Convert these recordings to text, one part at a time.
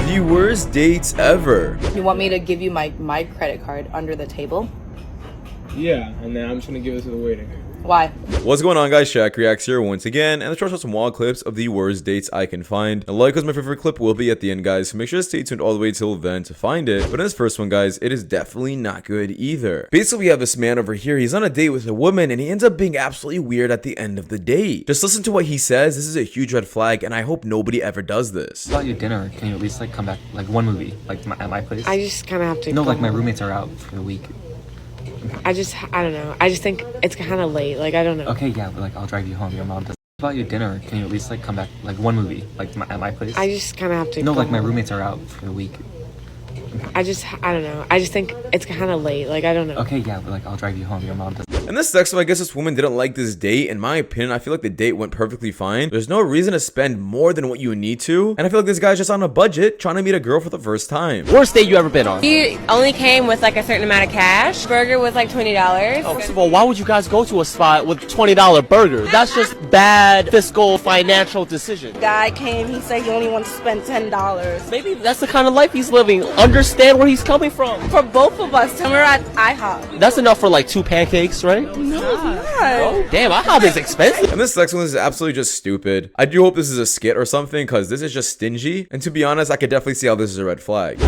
The worst dates ever. You want me to give you my credit card under the table? Yeah, and then I'm just gonna give it to the waiter. Why? What's going on, guys? Shak-Reacts here once again, and let's try out some wild clips of the worst dates I can find. And like, because my favorite clip will be at the end, guys, so make sure to stay tuned all the way till then to find it. But in this first one, guys, it is definitely not good either. Basically, we have this man over here. He's on a date with a woman, and he ends up being absolutely weird at the end of the date. Just listen to what he says. This is a huge red flag, and I hope nobody ever does this. About your dinner, can you at least like come back like one movie, like at my place? I just kind of have to. No, like my roommates are out for the week. I don't know. I just think it's kind of late. Like, I don't know. Okay, yeah, but like I'll drive you home. Your mom does. About your dinner, can you at least like come back like one movie, like at my place? I just kind of have to. No, like my roommates are out for the week. I don't know. I just think it's kind of late. Like, I don't know. Okay, yeah, but like I'll drive you home. Your mom does. And this sucks, so I guess this woman didn't like this date. In my opinion, I feel like the date went perfectly fine. There's no reason to spend more than what you need to. And I feel like this guy's just on a budget trying to meet a girl for the first time. Worst date you ever been on? He only came with like a certain amount of cash. Burger was like $20. First of all, why would you guys go to a spot with $20 burgers? That's just bad fiscal financial decision. Guy came, he said he only wants to spend $10. Maybe that's the kind of life he's living. Understand where he's coming from. For both of us, and we're at IHOP. That's enough for like 2 pancakes, right? No, it's not. Oh, damn, IHOP is expensive. And this next one is absolutely just stupid. I do hope this is a skit or something, because this is just stingy. And to be honest, I could definitely see how this is a red flag.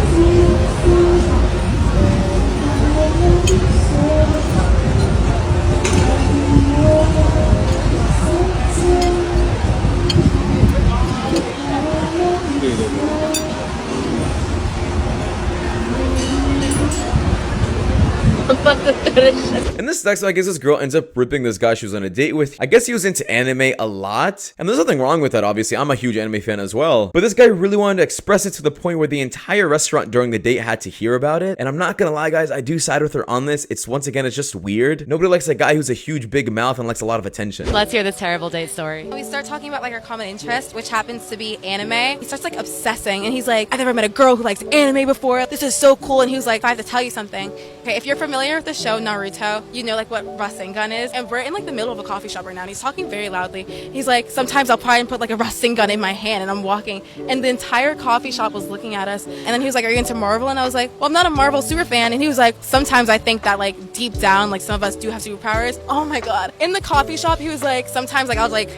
And this next one, I guess this girl ends up ripping this guy she was on a date with. I guess he was into anime a lot. And there's nothing wrong with that, obviously. I'm a huge anime fan as well. But this guy really wanted to express it to the point where the entire restaurant during the date had to hear about it. And I'm not gonna lie, guys, I do side with her on this. It's once again, it's just weird. Nobody likes a guy who's a huge big mouth and likes a lot of attention. Let's hear this terrible date story. We start talking about like our common interest, which happens to be anime. He starts like obsessing and he's like, I've never met a girl who likes anime before. This is so cool. And he was like, I have to tell you something. Okay, if you're familiar with the show Naruto, you know like what Rasengan is. And we're in like the middle of a coffee shop right now and he's talking very loudly. He's like, sometimes I'll probably put like a Rasengan in my hand and I'm walking. And the entire coffee shop was looking at us. And then he was like, are you into Marvel? And I was like, well, I'm not a Marvel super fan. And he was like, sometimes I think that like deep down, like some of us do have superpowers. Oh my God. In the coffee shop, he was like, sometimes like I was like,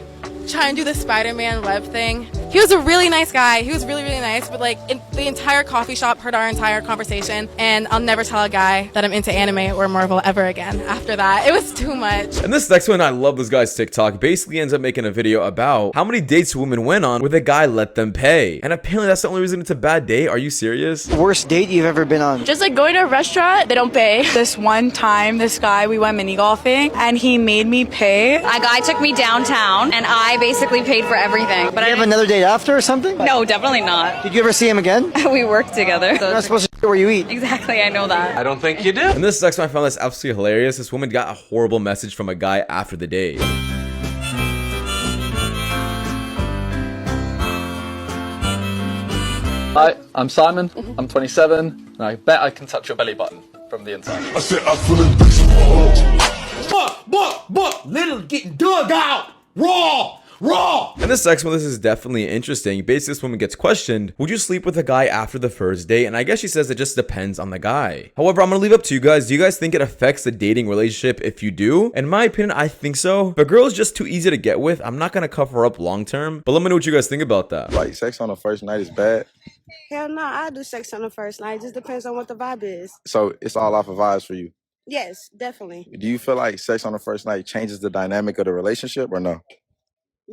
try and do the Spider-Man web thing. He was a really nice guy. He was really, really nice, but like the entire coffee shop heard our entire conversation, and I'll never tell a guy that I'm into anime or Marvel ever again after that. It was too much. And this next one, I love this guy's TikTok. Basically ends up making a video about how many dates women went on where the guy let them pay. And apparently that's the only reason it's a bad date. Are you serious? Worst date you've ever been on? Just like going to a restaurant, they don't pay. This one time, this guy, we went mini golfing and he made me pay. A guy took me downtown and I basically paid for everything. But Did you have another date after or something? No, definitely not. Did you ever see him again? We work together. You're not supposed to where you eat. Exactly, I know that. I don't think you do. And this next one, I found this absolutely hilarious. This woman got a horrible message from a guy after the date. Hi, I'm Simon. I'm 27, and I bet I can touch your belly button from the inside. I said I feel it. Little getting dug out. Raw. And this next one, this is definitely interesting. Basically, this woman gets questioned, would you sleep with a guy after the first date? And I guess she says it just depends on the guy. However, I'm gonna leave it up to you guys. Do you guys think it affects the dating relationship if you do? In my opinion, I think so. If a girl is just too easy to get with, I'm not gonna cover her up long term. But let me know what you guys think about that. Like, sex on the first night is bad? Hell no, I do sex on the first night. It just depends on what the vibe is. So it's all off of vibes for you? Yes, definitely. Do you feel like sex on the first night changes the dynamic of the relationship or no?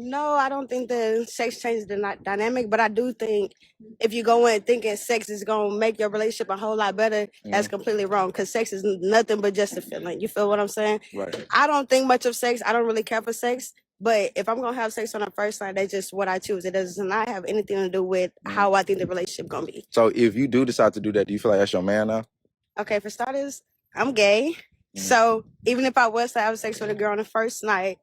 No, I don't think the sex changes the dynamic, but I do think if you go in thinking sex is going to make your relationship a whole lot better, that's completely wrong, because sex is nothing but just a feeling. You feel what I'm saying? Right. I don't think much of sex. I don't really care for sex, but if I'm going to have sex on the first night, that's just what I choose. It does not have anything to do with how I think the relationship going to be. So if you do decide to do that, do you feel like that's your man now? Okay, for starters, I'm gay. So even if I was to have sex with a girl on the first night,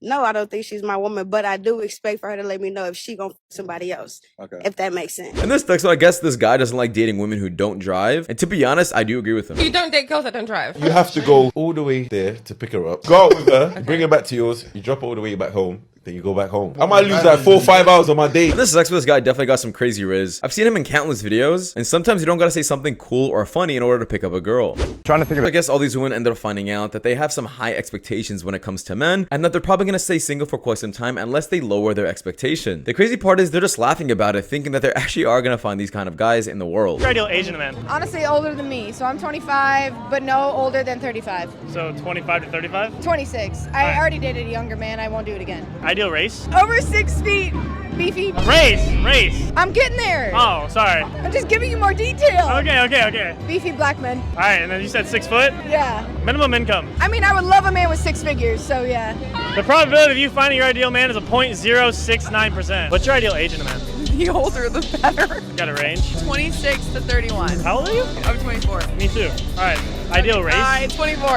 no, I don't think she's my woman, but I do expect for her to let me know if she gonna f somebody else. Okay. If that makes sense. And this next one, I guess this guy doesn't like dating women who don't drive. And to be honest, I do agree with him. You don't date girls that don't drive. You have to go all the way there to pick her up. Go out with her, bring her back to yours. You drop her all the way back home. then you go back home. I might lose that 4 or 5 hours on my date. This sex with this guy definitely got some crazy riz. I've seen him in countless videos, and sometimes you don't gotta say something cool or funny in order to pick up a girl. Trying to think of I guess all these women ended up finding out that they have some high expectations when it comes to men, and that they're probably gonna stay single for quite some time unless they lower their expectation. The crazy part is they're just laughing about it, thinking that they actually are gonna find these kind of guys in the world. Your ideal Asian man? Honestly, older than me. So I'm 25, but no older than 35. So 25 to 35? 26. I already dated a younger man. I won't do it again. Ideal race? Over 6 feet. Beefy. Race. I'm getting there. Oh, sorry. I'm just giving you more detail. Okay. Beefy black men. All right, and then you said 6 foot? Yeah. Minimum income? I mean, I would love a man with 6 figures, so yeah. The probability of you finding your ideal man is a 0.069%. What's your ideal age in a man? The older, the better. Got a range? 26 to 31. How old are you? I'm 24. Me too. All right. Ideal race? 24.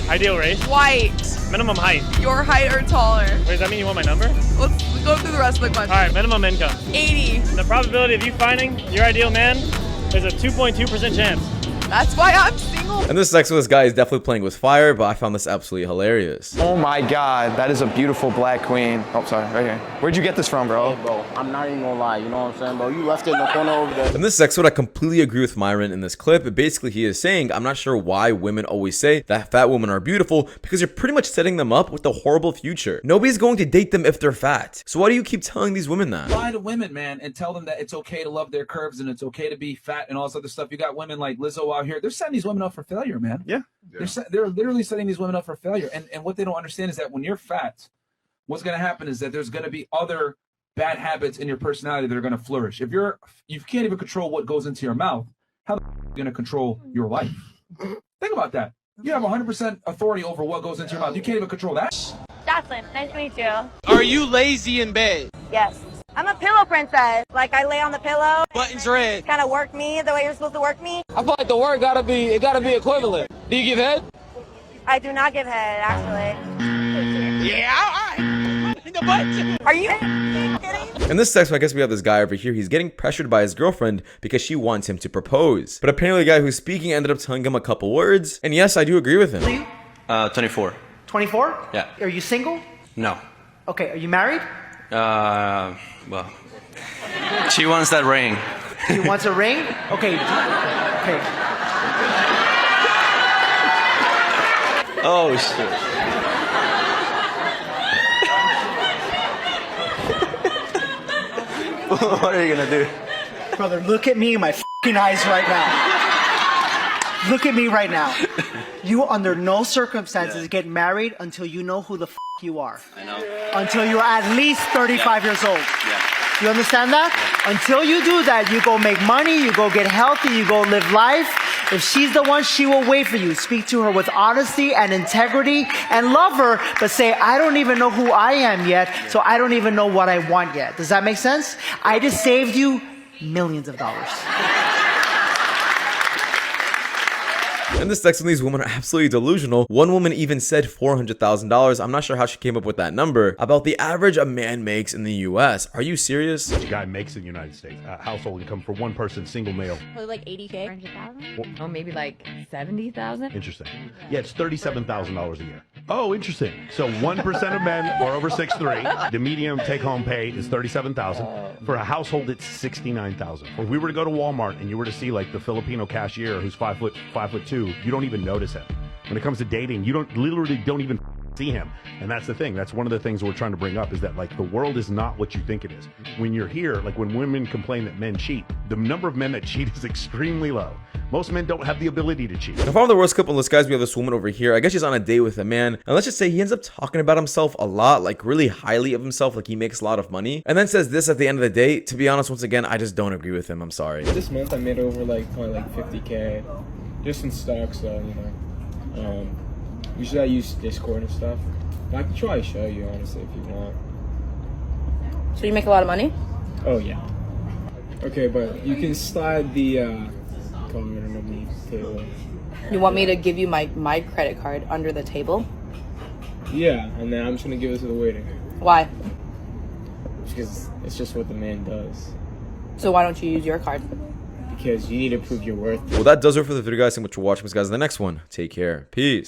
Ideal race? White. Minimum height? Your height or taller. Wait, does that mean you want my number? Let's go through the rest of the question. All right, minimum income? 80. The probability of you finding your ideal man is a 2.2% chance. That's why I'm single. And this sex with this guy is definitely playing with fire, but I found this absolutely hilarious. Oh my God, that is a beautiful black queen. Oh, sorry, right here. Where'd you get this from, bro? Hey, bro, I'm not even gonna lie, you know what I'm saying, bro? You left it in the corner over there. And this sex with, I completely agree with Myron in this clip. Basically, he is saying, I'm not sure why women always say that fat women are beautiful, because you're pretty much setting them up with a horrible future. Nobody's going to date them if they're fat. So why do you keep telling these women that? Lie to women, man, and tell them that it's okay to love their curves and it's okay to be fat and all this other stuff. You got women like Lizzo out here. They're setting these women up for failure, man. Yeah. They're literally setting these women up for failure. And what they don't understand is that when you're fat, what's going to happen is that there's going to be other bad habits in your personality that are going to flourish. If you can't even control what goes into your mouth, how the are you going to control your life? Think about that. You have 100% authority over what goes into your mouth. You can't even control that. Jocelyn, nice to meet you. Are you lazy in bed? Yes. I'm a pillow princess. Like, I lay on the pillow. Buttons red. Kind of work me the way you're supposed to work me. I feel like the word gotta be equivalent. Do you give head? I do not give head, actually. Yeah, all right. In the butt. Are you kidding? In this sex, I guess we have this guy over here. He's getting pressured by his girlfriend because she wants him to propose. But apparently the guy who's speaking ended up telling him a couple words. And yes, I do agree with him. 24. 24? Yeah. Are you single? No. Okay, are you married? Well, she wants that ring. He wants a ring? Okay. Okay. Oh, shit. What are you gonna do? Brother, look at me in my f***ing eyes right now. Look at me right now. You under no circumstances get married until you know who the f*** you are. I know. Until you're at least 35 years old. You understand that? Until you do that, you go make money, you go get healthy, you go live life. If she's the one, she will wait for you. Speak to her with honesty and integrity and love her, but say, I don't even know who I am yet, so I don't even know what I want yet. Does that make sense? I just saved you millions of dollars. And the sex with these women are absolutely delusional. One woman even said $400,000. I'm not sure how she came up with that number about the average a man makes in the US. Are you serious? What a guy makes in the United States. Household income for one person, single male. Probably like 80K. 100,000? Oh, maybe like 70,000. Interesting. Yeah, it's $37,000 a year. Oh, interesting. So 1% of men are over 6'3". The median take-home pay is $37,000. For a household, it's $69,000. If we were to go to Walmart and you were to see like the Filipino cashier who's 5'2", you don't even notice him. When it comes to dating, you literally don't even see him. And that's the thing. That's one of the things we're trying to bring up is that like the world is not what you think it is. When you're here, like when women complain that men cheat, the number of men that cheat is extremely low. Most men don't have the ability to cheat. Now, from the worst couple on this, guys, we have this woman over here. I guess she's on a date with a man. And let's just say he ends up talking about himself a lot, like really highly of himself, like he makes a lot of money. And then says this at the end of the day. To be honest, once again, I just don't agree with him. I'm sorry. This month I made over like probably like 50K. Just in stocks though, you know. Usually I use Discord and stuff. But I can try to show you honestly if you want. So you make a lot of money? Oh yeah. Okay, but you can slide the card underneath the table. You want me to give you my credit card under the table? Yeah, and then I'm just gonna give it to the waiter. Why? Because it's just what the man does. So why don't you use your card? Because you need to prove your worth. Well, that does it for the video, guys. Thank you so much for watching, guys. In the next one, take care. Peace.